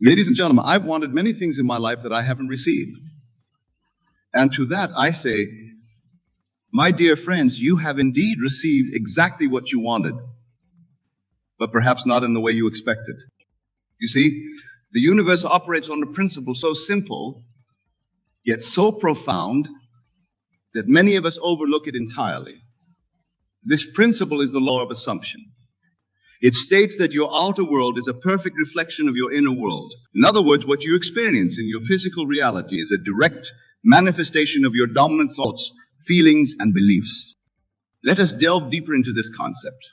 Ladies and gentlemen, I've wanted many things in my life that I haven't received. And to that I say, my dear friends, you have indeed received exactly what you wanted, but perhaps not in the way you expected. You see, the universe operates on a principle so simple, yet so profound, that many of us overlook it entirely. This principle is the law of assumption. It states that your outer world is a perfect reflection of your inner world. In other words, what you experience in your physical reality is a direct manifestation of your dominant thoughts, feelings, and beliefs. Let us delve deeper into this concept.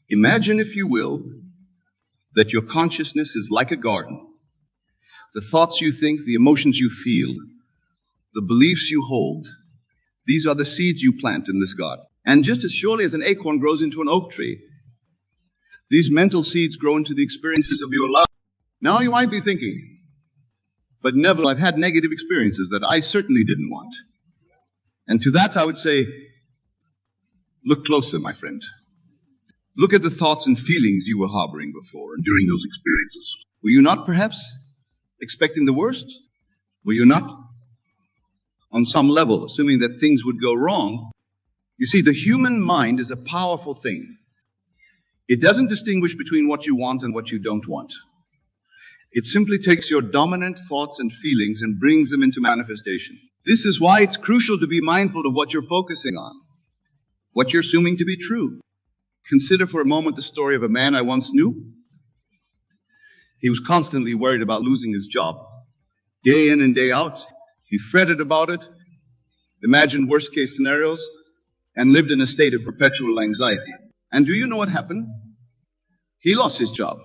Imagine, if you will, that your consciousness is like a garden. The thoughts you think, the emotions you feel, the beliefs you hold, these are the seeds you plant in this garden. And just as surely as an acorn grows into an oak tree, these mental seeds grow into the experiences of your life. Now you might be thinking, but Neville, I've had negative experiences that I certainly didn't want. And to that I would say, look closer, my friend. Look at the thoughts and feelings you were harboring before and during those experiences. Were you not perhaps expecting the worst? Were you not, on some level, assuming that things would go wrong? You see, the human mind is a powerful thing. It doesn't distinguish between what you want and what you don't want. It simply takes your dominant thoughts and feelings and brings them into manifestation. This is why it's crucial to be mindful of what you're focusing on, what you're assuming to be true. Consider for a moment the story of a man I once knew. He was constantly worried about losing his job. Day in and day out, he fretted about it, imagined worst-case scenarios, and lived in a state of perpetual anxiety. And do you know what happened? He lost his job.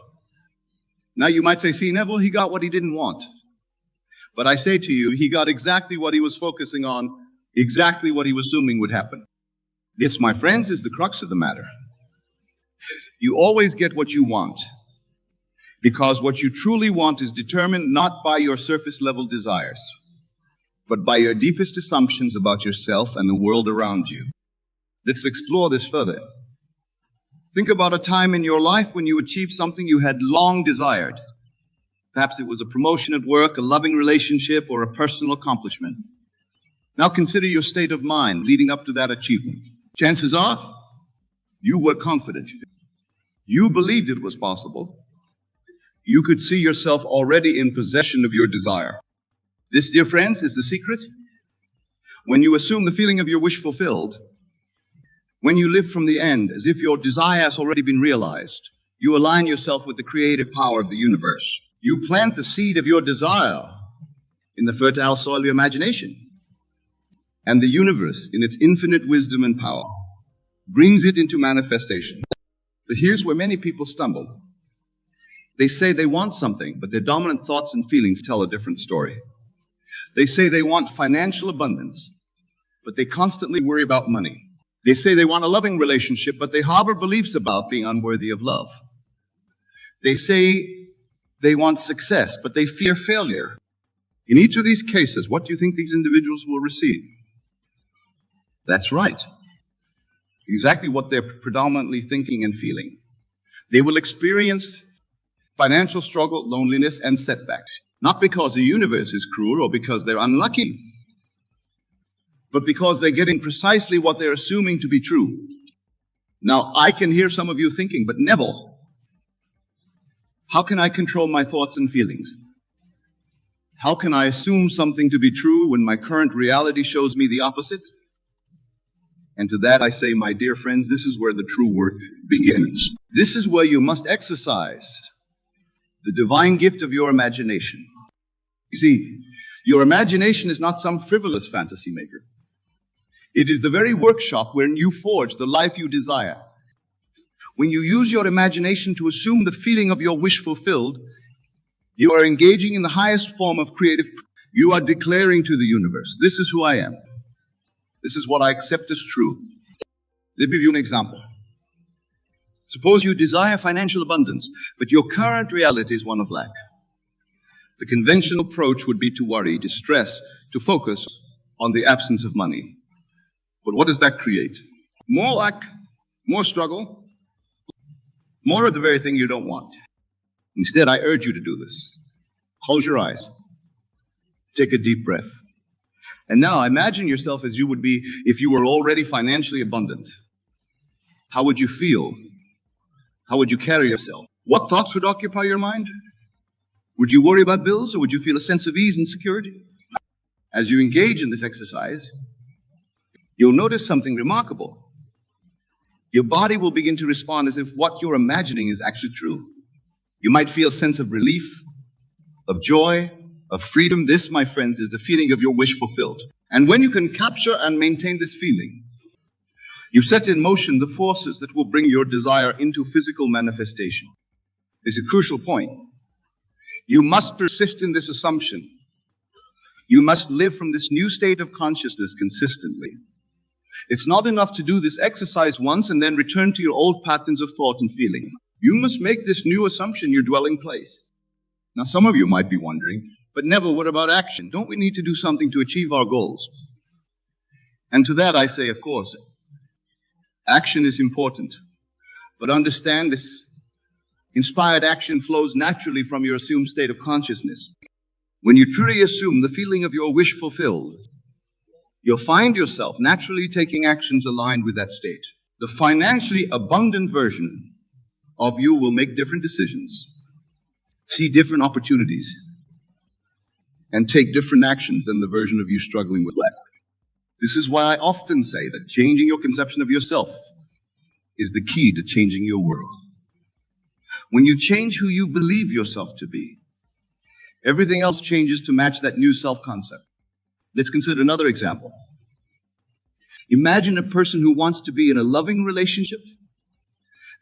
Now you might say, see, Neville, he got what he didn't want. But I say to you, he got exactly what he was focusing on, exactly what he was assuming would happen. This, my friends, is the crux of the matter. You always get what you want, because what you truly want is determined not by your surface-level desires, but by your deepest assumptions about yourself and the world around you. Let's explore this further. Think about a time in your life when you achieved something you had long desired. Perhaps it was a promotion at work, a loving relationship, or a personal accomplishment. Now consider your state of mind leading up to that achievement. Chances are, you were confident. You believed it was possible. You could see yourself already in possession of your desire. This, dear friends, is the secret. When you assume the feeling of your wish fulfilled, when you live from the end as if your desire has already been realized, you align yourself with the creative power of the universe. You plant the seed of your desire in the fertile soil of your imagination. And the universe, in its infinite wisdom and power, brings it into manifestation. But here's where many people stumble. They say they want something, but their dominant thoughts and feelings tell a different story. They say they want financial abundance, but they constantly worry about money. They say they want a loving relationship, but they harbor beliefs about being unworthy of love. They say they want success, but they fear failure. In each of these cases, what do you think these individuals will receive? That's right. Exactly what they're predominantly thinking and feeling. They will experience financial struggle, loneliness, and setbacks. Not because the universe is cruel or because they're unlucky, but because they're getting precisely what they're assuming to be true. Now, I can hear some of you thinking, but Neville, how can I control my thoughts and feelings? How can I assume something to be true when my current reality shows me the opposite? And to that I say, my dear friends, this is where the true work begins. This is where you must exercise the divine gift of your imagination. You see, your imagination is not some frivolous fantasy maker. It is the very workshop wherein you forge the life you desire. When you use your imagination to assume the feeling of your wish fulfilled, you are engaging in the highest form of creative. You are declaring to the universe, this is who I am. This is what I accept as true. Let me give you an example. Suppose you desire financial abundance, but your current reality is one of lack. The conventional approach would be to worry, to stress, to focus on the absence of money. But what does that create? More lack, more struggle, more of the very thing you don't want. Instead, I urge you to do this. Close your eyes. Take a deep breath. And now imagine yourself as you would be if you were already financially abundant. How would you feel? How would you carry yourself? What thoughts would occupy your mind? Would you worry about bills, or would you feel a sense of ease and security? As you engage in this exercise, you'll notice something remarkable. Your body will begin to respond as if what you're imagining is actually true. You might feel a sense of relief, of joy, of freedom. This, my friends, is the feeling of your wish fulfilled. And when you can capture and maintain this feeling, you set in motion the forces that will bring your desire into physical manifestation. It's a crucial point. You must persist in this assumption. You must live from this new state of consciousness consistently. It's not enough to do this exercise once and then return to your old patterns of thought and feeling. You must make this new assumption your dwelling place. Now, some of you might be wondering, but Neville, what about action? Don't we need to do something to achieve our goals? And to that I say, of course, action is important. But understand this inspired action flows naturally from your assumed state of consciousness. When you truly assume the feeling of your wish fulfilled, you'll find yourself naturally taking actions aligned with that state. The financially abundant version of you will make different decisions, see different opportunities, and take different actions than the version of you struggling with lack. This is why I often say that changing your conception of yourself is the key to changing your world. When you change who you believe yourself to be, everything else changes to match that new self-concept. Let's consider another example. Imagine a person who wants to be in a loving relationship.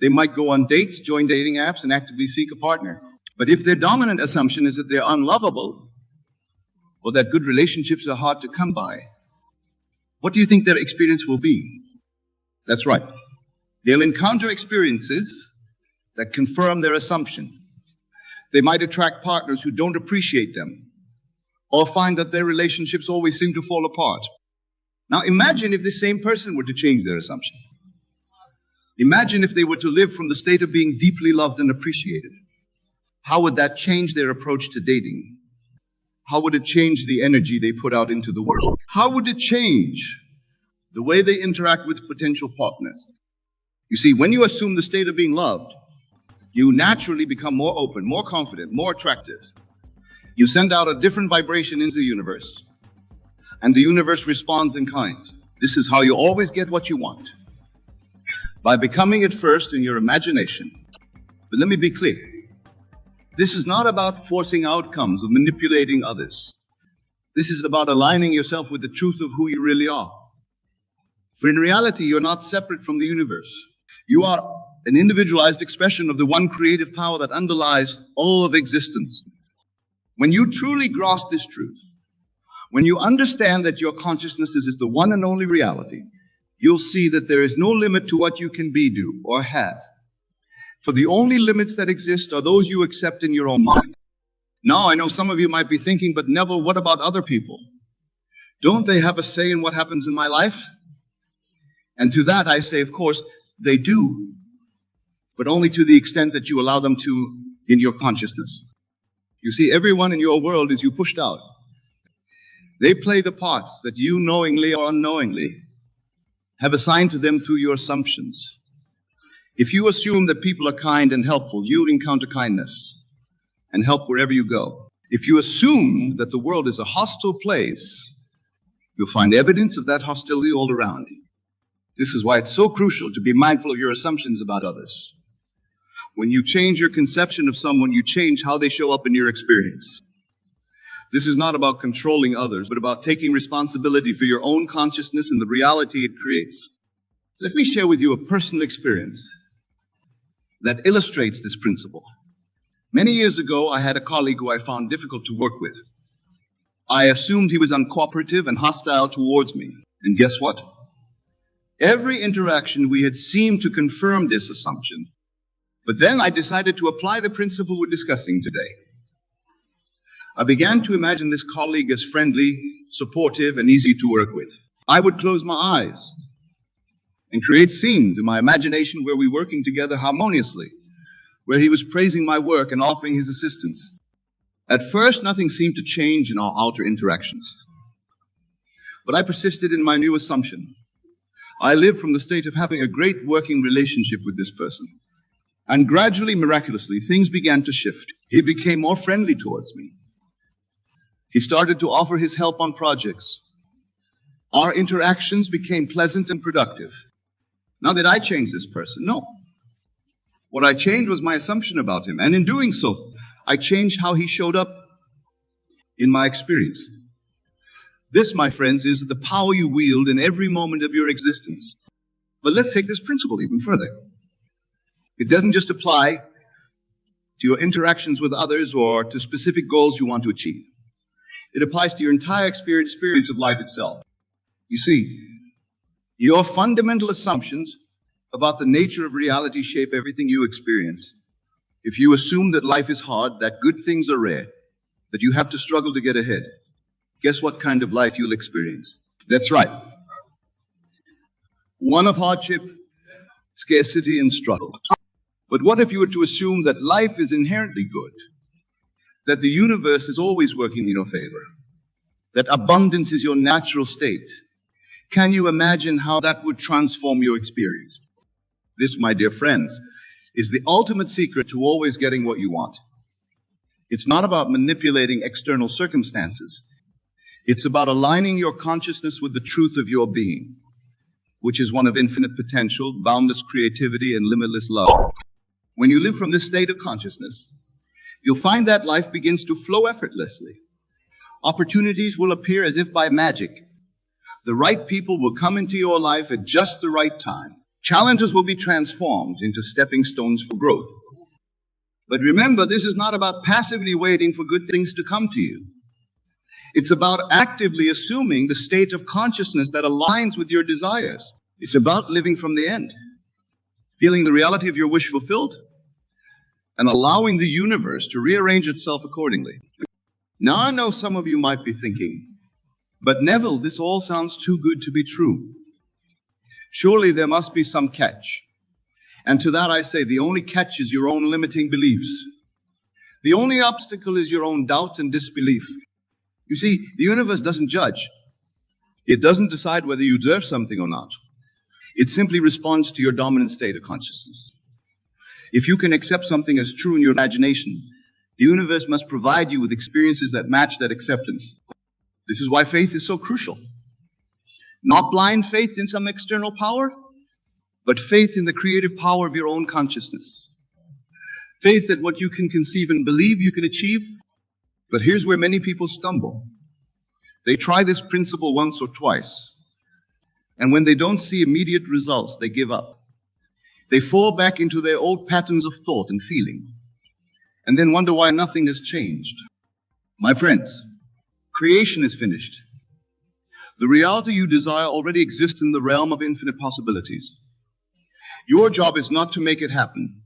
They might go on dates, join dating apps, and actively seek a partner. But if their dominant assumption is that they're unlovable, or that good relationships are hard to come by, what do you think their experience will be? That's right. They'll encounter experiences that confirm their assumption. They might attract partners who don't appreciate them, or find that their relationships always seem to fall apart. Now imagine if this same person were to change their assumption. Imagine if they were to live from the state of being deeply loved and appreciated. How would that change their approach to dating? How would it change the energy they put out into the world? How would it change the way they interact with potential partners? You see, when you assume the state of being loved, you naturally become more open, more confident, more attractive. You send out a different vibration into the universe, and the universe responds in kind. This is how you always get what you want, by becoming it first in your imagination. But let me be clear. This is not about forcing outcomes or manipulating others. This is about aligning yourself with the truth of who you really are. For in reality, you're not separate from the universe. You are an individualized expression of the one creative power that underlies all of existence. When you truly grasp this truth, when you understand that your consciousness is the one and only reality, you'll see that there is no limit to what you can be, do, or have. For the only limits that exist are those you accept in your own mind. Now, I know some of you might be thinking, but Neville, what about other people? Don't they have a say in what happens in my life? And to that I say, of course, they do, but only to the extent that you allow them to in your consciousness. You see, everyone in your world is you pushed out. They play the parts that you knowingly or unknowingly have assigned to them through your assumptions. If you assume that people are kind and helpful, you'll encounter kindness and help wherever you go. If you assume that the world is a hostile place, you'll find evidence of that hostility all around you. This is why it's so crucial to be mindful of your assumptions about others. When you change your conception of someone, you change how they show up in your experience. This is not about controlling others, but about taking responsibility for your own consciousness and the reality it creates. Let me share with you a personal experience that illustrates this principle. Many years ago, I had a colleague who I found difficult to work with. I assumed he was uncooperative and hostile towards me. And guess what? Every interaction we had seemed to confirm this assumption. But then I decided to apply the principle we're discussing today. I began to imagine this colleague as friendly, supportive, and easy to work with. I would close my eyes and create scenes in my imagination where we were working together harmoniously, where he was praising my work and offering his assistance. At first, nothing seemed to change in our outer interactions. But I persisted in my new assumption. I lived from the state of having a great working relationship with this person. And gradually, miraculously, things began to shift. He became more friendly towards me. He started to offer his help on projects. Our interactions became pleasant and productive. Now, did I change this person? No. What I changed was my assumption about him. And in doing so, I changed how he showed up in my experience. This, my friends, is the power you wield in every moment of your existence. But let's take this principle even further. It doesn't just apply to your interactions with others or to specific goals you want to achieve. It applies to your entire experience of life itself. You see, your fundamental assumptions about the nature of reality shape everything you experience. If you assume that life is hard, that good things are rare, that you have to struggle to get ahead, guess what kind of life you'll experience? That's right. One of hardship, scarcity, and struggle. But what if you were to assume that life is inherently good, that the universe is always working in your favor, that abundance is your natural state? Can you imagine how that would transform your experience? This, my dear friends, is the ultimate secret to always getting what you want. It's not about manipulating external circumstances. It's about aligning your consciousness with the truth of your being, which is one of infinite potential, boundless creativity, and limitless love. When you live from this state of consciousness, you'll find that life begins to flow effortlessly. Opportunities will appear as if by magic. The right people will come into your life at just the right time. Challenges will be transformed into stepping stones for growth. But remember, this is not about passively waiting for good things to come to you. It's about actively assuming the state of consciousness that aligns with your desires. It's about living from the end, feeling the reality of your wish fulfilled, and allowing the universe to rearrange itself accordingly. Now, I know some of you might be thinking, but Neville, this all sounds too good to be true. Surely there must be some catch. And to that I say, the only catch is your own limiting beliefs. The only obstacle is your own doubt and disbelief. You see, the universe doesn't judge. It doesn't decide whether you deserve something or not. It simply responds to your dominant state of consciousness. If you can accept something as true in your imagination, the universe must provide you with experiences that match that acceptance. This is why faith is so crucial. Not blind faith in some external power, but faith in the creative power of your own consciousness. Faith that what you can conceive and believe you can achieve. But here's where many people stumble. They try this principle once or twice, and when they don't see immediate results, they give up. They fall back into their old patterns of thought and feeling, and then wonder why nothing has changed. My friends, creation is finished. The reality you desire already exists in the realm of infinite possibilities. Your job is not to make it happen,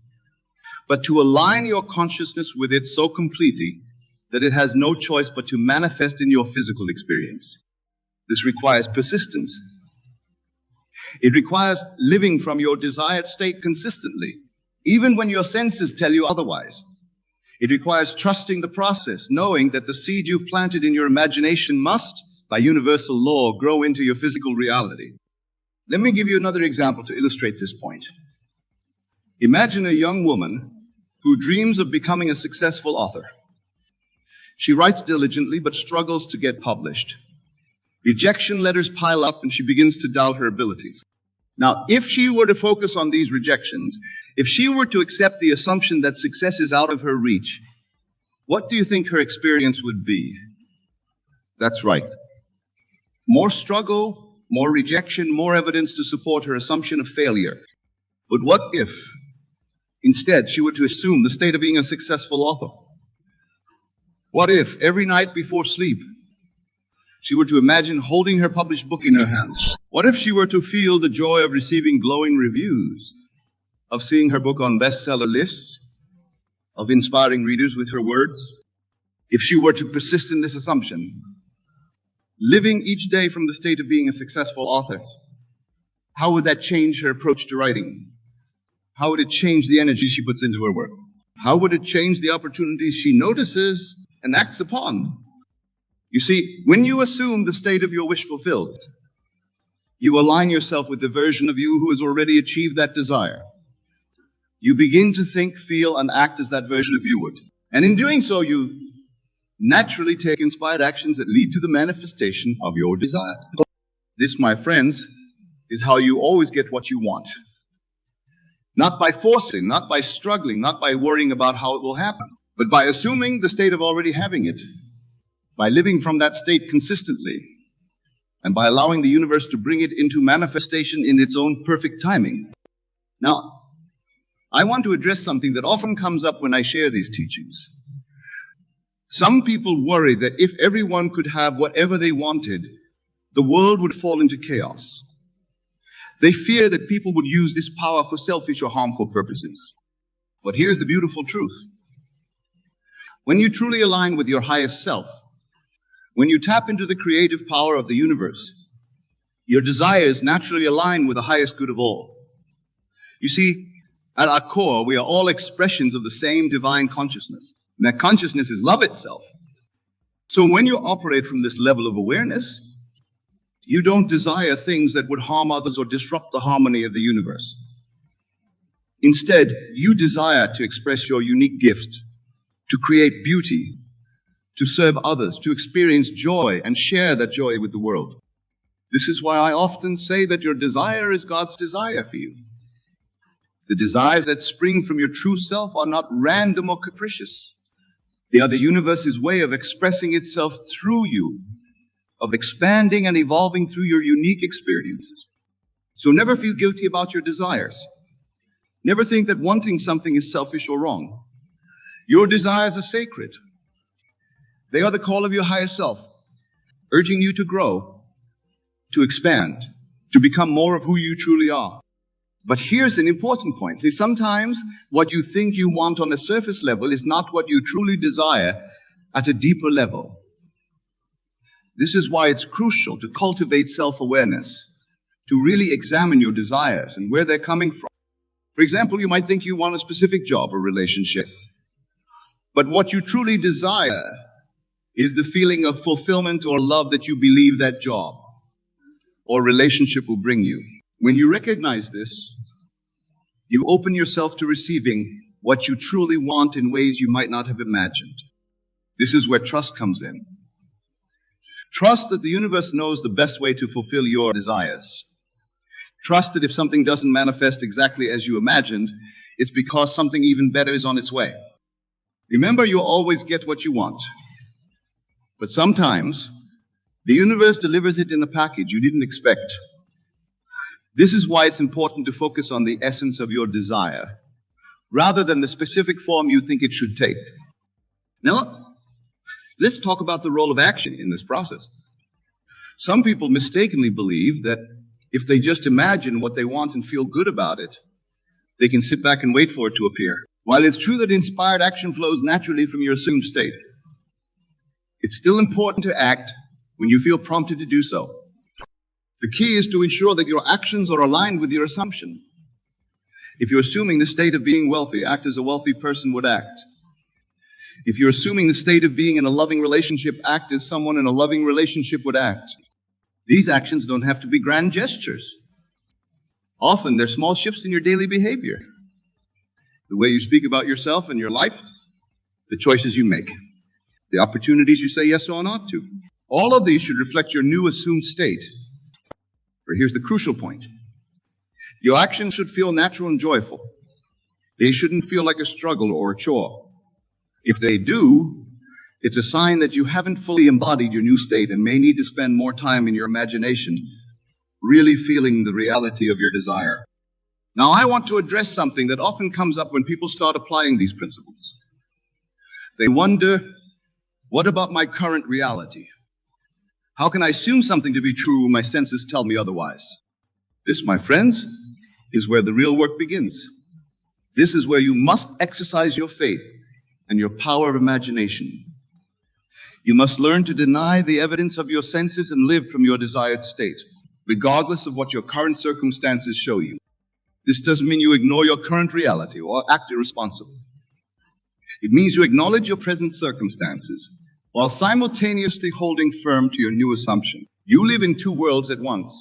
but to align your consciousness with it so completely that it has no choice but to manifest in your physical experience. This requires persistence. It requires living from your desired state consistently, even when your senses tell you otherwise. It requires trusting the process, knowing that the seed you've planted in your imagination must, by universal law, grow into your physical reality. Let me give you another example to illustrate this point. Imagine a young woman who dreams of becoming a successful author. She writes diligently but struggles to get published. Rejection letters pile up and she begins to doubt her abilities. Now, if she were to focus on these rejections, if she were to accept the assumption that success is out of her reach, what do you think her experience would be? That's right. More struggle, more rejection, more evidence to support her assumption of failure. But what if, instead, she were to assume the state of being a successful author? What if, every night before sleep, she were to imagine holding her published book in her hands? What if she were to feel the joy of receiving glowing reviews, of seeing her book on bestseller lists, of inspiring readers with her words? If she were to persist in this assumption, living each day from the state of being a successful author, how would that change her approach to writing? How would it change the energy she puts into her work? How would it change the opportunities she notices and acts upon? You see, when you assume the state of your wish fulfilled, you align yourself with the version of you who has already achieved that desire. You begin to think, feel, and act as that version of you would. And in doing so, you naturally take inspired actions that lead to the manifestation of your desire. This, my friends, is how you always get what you want. Not by forcing, not by struggling, not by worrying about how it will happen, but by assuming the state of already having it, by living from that state consistently, and by allowing the universe to bring it into manifestation in its own perfect timing. Now, I want to address something that often comes up when I share these teachings. Some people worry that if everyone could have whatever they wanted, the world would fall into chaos. They fear that people would use this power for selfish or harmful purposes. But here's the beautiful truth. When you truly align with your highest self, when you tap into the creative power of the universe, your desires naturally align with the highest good of all. You see, at our core, we are all expressions of the same divine consciousness. And that consciousness is love itself. So when you operate from this level of awareness, you don't desire things that would harm others or disrupt the harmony of the universe. Instead, you desire to express your unique gift, to create beauty, to serve others, to experience joy and share that joy with the world. This is why I often say that your desire is God's desire for you. The desires that spring from your true self are not random or capricious. They are the universe's way of expressing itself through you, of expanding and evolving through your unique experiences. So never feel guilty about your desires. Never think that wanting something is selfish or wrong. Your desires are sacred. They are the call of your highest self, urging you to grow, to expand, to become more of who you truly are. But here's an important point. See, sometimes what you think you want on a surface level is not what you truly desire at a deeper level. This is why it's crucial to cultivate self-awareness, to really examine your desires and where they're coming from. For example, you might think you want a specific job or relationship, but what you truly desire is the feeling of fulfillment or love that you believe that job or relationship will bring you. When you recognize this, you open yourself to receiving what you truly want in ways you might not have imagined. This is where trust comes in. Trust that the universe knows the best way to fulfill your desires. Trust that if something doesn't manifest exactly as you imagined, it's because something even better is on its way. Remember, you always get what you want. But sometimes, the universe delivers it in a package you didn't expect. This is why it's important to focus on the essence of your desire, rather than the specific form you think it should take. Now, let's talk about the role of action in this process. Some people mistakenly believe that if they just imagine what they want and feel good about it, they can sit back and wait for it to appear. While it's true that inspired action flows naturally from your assumed state, it's still important to act when you feel prompted to do so. The key is to ensure that your actions are aligned with your assumption. If you're assuming the state of being wealthy, act as a wealthy person would act. If you're assuming the state of being in a loving relationship, act as someone in a loving relationship would act. These actions don't have to be grand gestures. Often they're small shifts in your daily behavior. The way you speak about yourself and your life, the choices you make, the opportunities you say yes or not to. All of these should reflect your new assumed state. But here's the crucial point. Your actions should feel natural and joyful. They shouldn't feel like a struggle or a chore. If they do, it's a sign that you haven't fully embodied your new state and may need to spend more time in your imagination, really feeling the reality of your desire. Now, I want to address something that often comes up when people start applying these principles. They wonder, what about my current reality? How can I assume something to be true when my senses tell me otherwise? This, my friends, is where the real work begins. This is where you must exercise your faith and your power of imagination. You must learn to deny the evidence of your senses and live from your desired state, regardless of what your current circumstances show you. This doesn't mean you ignore your current reality or act irresponsibly. It means you acknowledge your present circumstances while simultaneously holding firm to your new assumption. You live in two worlds at once,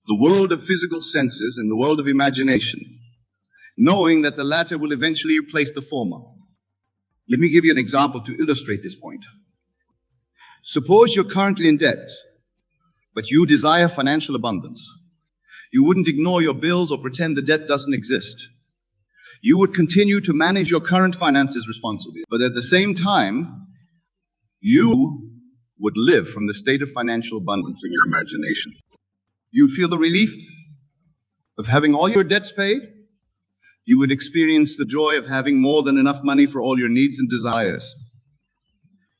the world of physical senses and the world of imagination, knowing that the latter will eventually replace the former. Let me give you an example to illustrate this point. Suppose you're currently in debt, but you desire financial abundance. You wouldn't ignore your bills or pretend the debt doesn't exist. You would continue to manage your current finances responsibly, but at the same time, you would live from the state of financial abundance in your imagination. You would feel the relief of having all your debts paid. You would experience the joy of having more than enough money for all your needs and desires.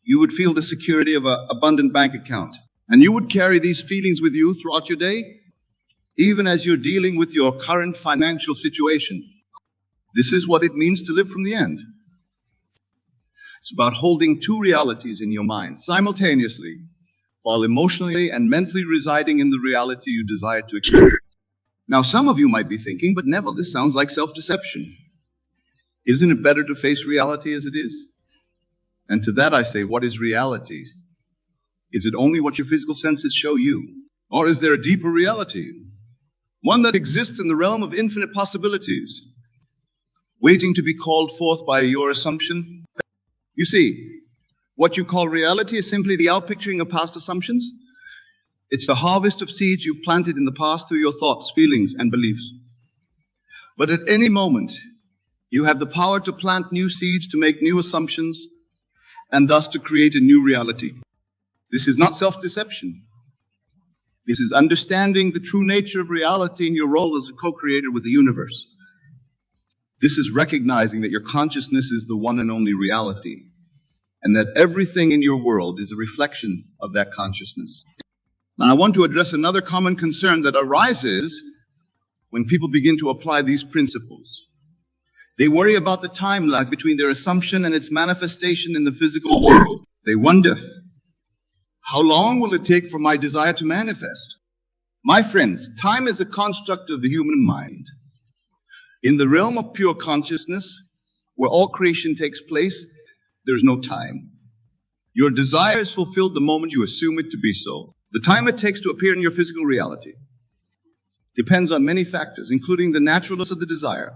You would feel the security of an abundant bank account. And you would carry these feelings with you throughout your day, even as you're dealing with your current financial situation. This is what it means to live from the end. It's about holding two realities in your mind simultaneously, while emotionally and mentally residing in the reality you desire to experience. Now, some of you might be thinking, but Neville, this sounds like self-deception. Isn't it better to face reality as it is? And to that I say, what is reality? Is it only what your physical senses show you? Or is there a deeper reality? One that exists in the realm of infinite possibilities, waiting to be called forth by your assumption? You see, what you call reality is simply the outpicturing of past assumptions. It's the harvest of seeds you've planted in the past through your thoughts, feelings, and beliefs. But at any moment, you have the power to plant new seeds, to make new assumptions, and thus to create a new reality. This is not self-deception. This is understanding the true nature of reality in your role as a co-creator with the universe. This is recognizing that your consciousness is the one and only reality, and that everything in your world is a reflection of that consciousness. Now, I want to address another common concern that arises when people begin to apply these principles. They worry about the time lag between their assumption and its manifestation in the physical world. They wonder, how long will it take for my desire to manifest? My friends, time is a construct of the human mind. In the realm of pure consciousness, where all creation takes place, there's no time. Your desire is fulfilled the moment you assume it to be so. The time it takes to appear in your physical reality depends on many factors, including the naturalness of the desire,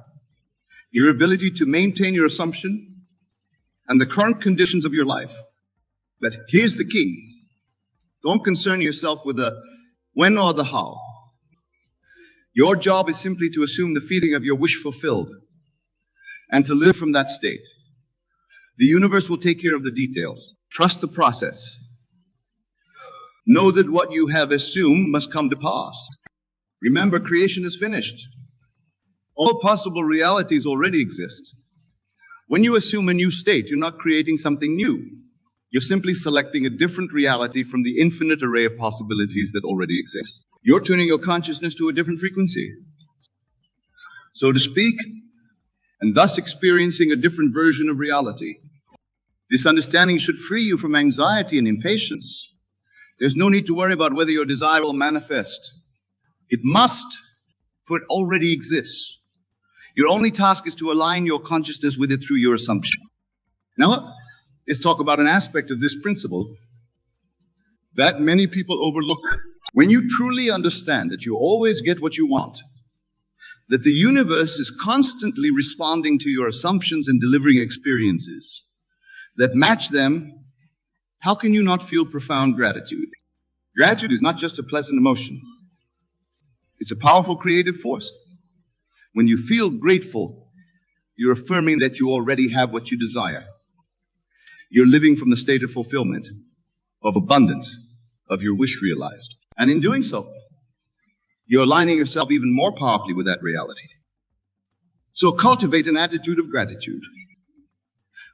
your ability to maintain your assumption, and the current conditions of your life. But here's the key. Don't concern yourself with the when or the how. Your job is simply to assume the feeling of your wish fulfilled and to live from that state. The universe will take care of the details. Trust the process. Know that what you have assumed must come to pass. Remember, creation is finished. All possible realities already exist. When you assume a new state, you're not creating something new. You're simply selecting a different reality from the infinite array of possibilities that already exist. You're tuning your consciousness to a different frequency, so to speak, and thus experiencing a different version of reality. This understanding should free you from anxiety and impatience. There's no need to worry about whether your desire will manifest. It must, for it already exists. Your only task is to align your consciousness with it through your assumption. Now, let's talk about an aspect of this principle that many people overlook. When you truly understand that you always get what you want, that the universe is constantly responding to your assumptions and delivering experiences that match them, how can you not feel profound gratitude? Gratitude is not just a pleasant emotion. It's a powerful creative force. When you feel grateful, you're affirming that you already have what you desire. You're living from the state of fulfillment, of abundance, of your wish realized. And in doing so, you're aligning yourself even more powerfully with that reality. So cultivate an attitude of gratitude.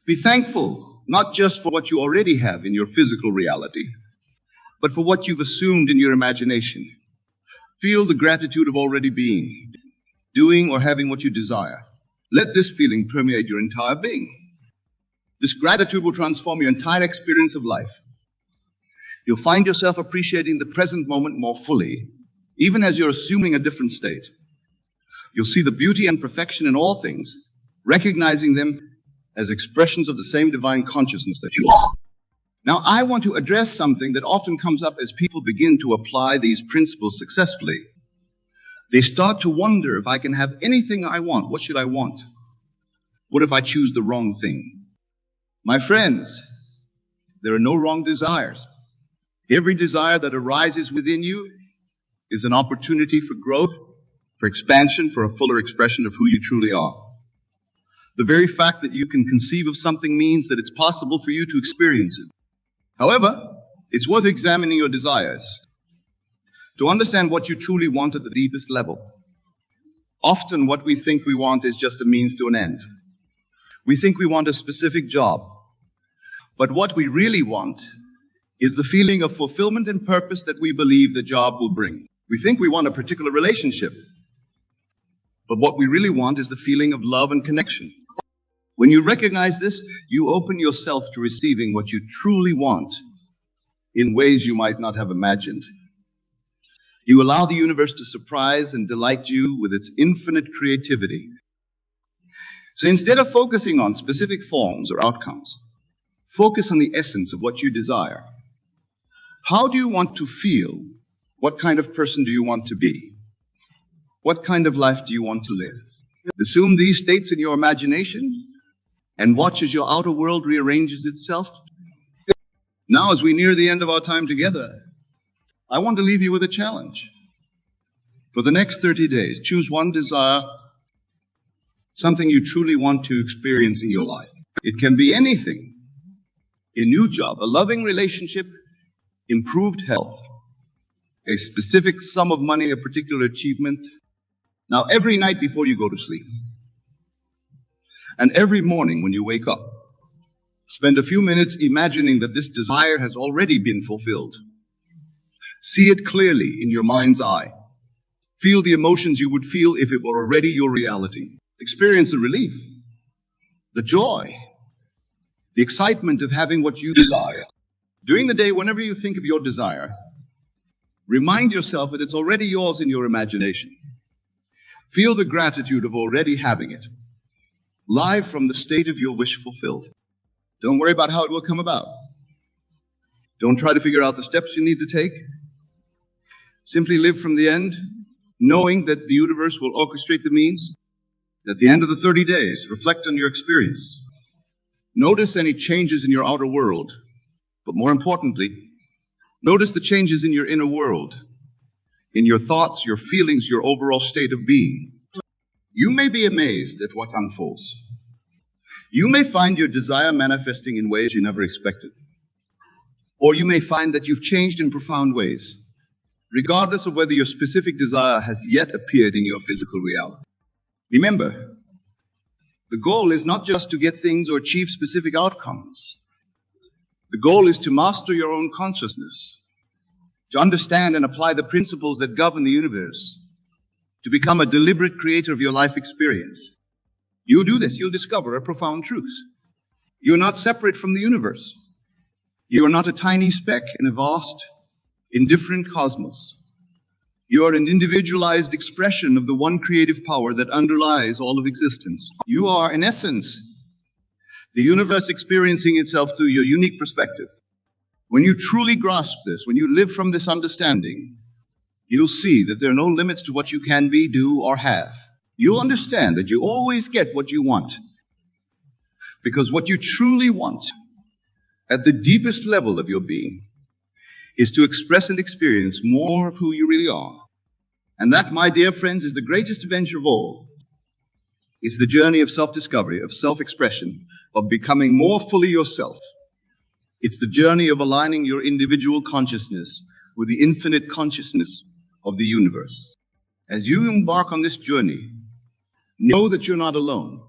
Be thankful, not just for what you already have in your physical reality, but for what you've assumed in your imagination. Feel the gratitude of already being, doing or having what you desire. Let this feeling permeate your entire being. This gratitude will transform your entire experience of life. You'll find yourself appreciating the present moment more fully, even as you're assuming a different state. You'll see the beauty and perfection in all things, recognizing them as expressions of the same divine consciousness that you are. Now, I want to address something that often comes up as people begin to apply these principles successfully. They start to wonder, if I can have anything I want, what should I want? What if I choose the wrong thing? My friends, there are no wrong desires. Every desire that arises within you is an opportunity for growth, for expansion, for a fuller expression of who you truly are. The very fact that you can conceive of something means that it's possible for you to experience it. However, it's worth examining your desires to understand what you truly want at the deepest level. Often what we think we want is just a means to an end. We think we want a specific job, but what we really want is the feeling of fulfillment and purpose that we believe the job will bring. We think we want a particular relationship, but what we really want is the feeling of love and connection. When you recognize this, you open yourself to receiving what you truly want in ways you might not have imagined. You allow the universe to surprise and delight you with its infinite creativity. So instead of focusing on specific forms or outcomes, focus on the essence of what you desire. How do you want to feel? What kind of person do you want to be? What kind of life do you want to live? Assume these states in your imagination and watch as your outer world rearranges itself. Now, as we near the end of our time together, I want to leave you with a challenge. For the next 30 days, choose one desire, something you truly want to experience in your life. It can be anything. A new job, a loving relationship, improved health, a specific sum of money, a particular achievement. Now, every night before you go to sleep, and every morning when you wake up, spend a few minutes imagining that this desire has already been fulfilled. See it clearly in your mind's eye. Feel the emotions you would feel if it were already your reality. Experience the relief, the joy, the excitement of having what you desire. During the day, whenever you think of your desire, remind yourself that it's already yours in your imagination. Feel the gratitude of already having it, live from the state of your wish fulfilled. Don't worry about how it will come about. Don't try to figure out the steps you need to take. Simply live from the end, knowing that the universe will orchestrate the means. At the end of the 30 days, reflect on your experience. Notice any changes in your outer world, but more importantly, notice the changes in your inner world, in your thoughts, your feelings, your overall state of being. You may be amazed at what unfolds. You may find your desire manifesting in ways you never expected. Or you may find that you've changed in profound ways, regardless of whether your specific desire has yet appeared in your physical reality. Remember, the goal is not just to get things or achieve specific outcomes. The goal is to master your own consciousness, to understand and apply the principles that govern the universe, to become a deliberate creator of your life experience. You'll do this, you'll discover a profound truth. You're not separate from the universe. You are not a tiny speck in a vast, indifferent cosmos. You are an individualized expression of the one creative power that underlies all of existence. You are, in essence, the universe experiencing itself through your unique perspective. When you truly grasp this, when you live from this understanding, you'll see that there are no limits to what you can be, do, or have. You'll understand that you always get what you want. Because what you truly want, at the deepest level of your being, is to express and experience more of who you really are. And that, my dear friends, is the greatest adventure of all. It's the journey of self-discovery, of self-expression, of becoming more fully yourself. It's the journey of aligning your individual consciousness with the infinite consciousness of the universe. As you embark on this journey, know that you're not alone.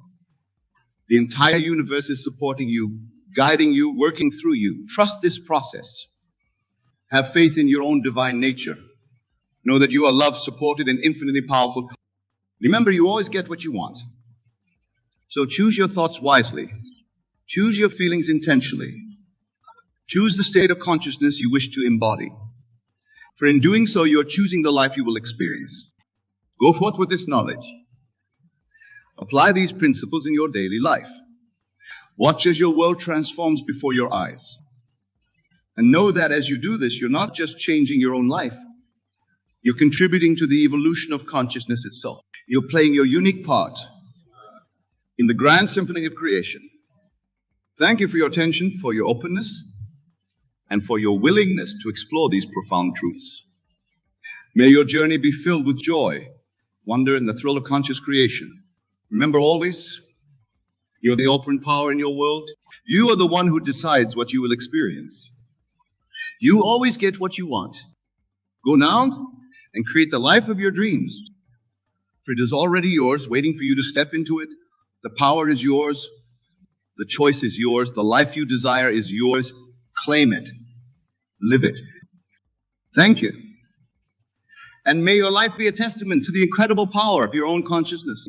The entire universe is supporting you, guiding you, working through you. Trust this process. Have faith in your own divine nature. Know that you are loved, supported, and infinitely powerful. Remember, you always get what you want. So choose your thoughts wisely. Choose your feelings intentionally. Choose the state of consciousness you wish to embody. For in doing so, you are choosing the life you will experience. Go forth with this knowledge. Apply these principles in your daily life. Watch as your world transforms before your eyes. And know that as you do this, you're not just changing your own life. You're contributing to the evolution of consciousness itself. You're playing your unique part in the grand symphony of creation. Thank you for your attention, for your openness, and for your willingness to explore these profound truths. May your journey be filled with joy, wonder, and the thrill of conscious creation. Remember always, you're the operant power in your world. You are the one who decides what you will experience. You always get what you want. Go now and create the life of your dreams. For it is already yours, waiting for you to step into it. The power is yours. The choice is yours. The life you desire is yours. Claim it. Live it. Thank you. And may your life be a testament to the incredible power of your own consciousness.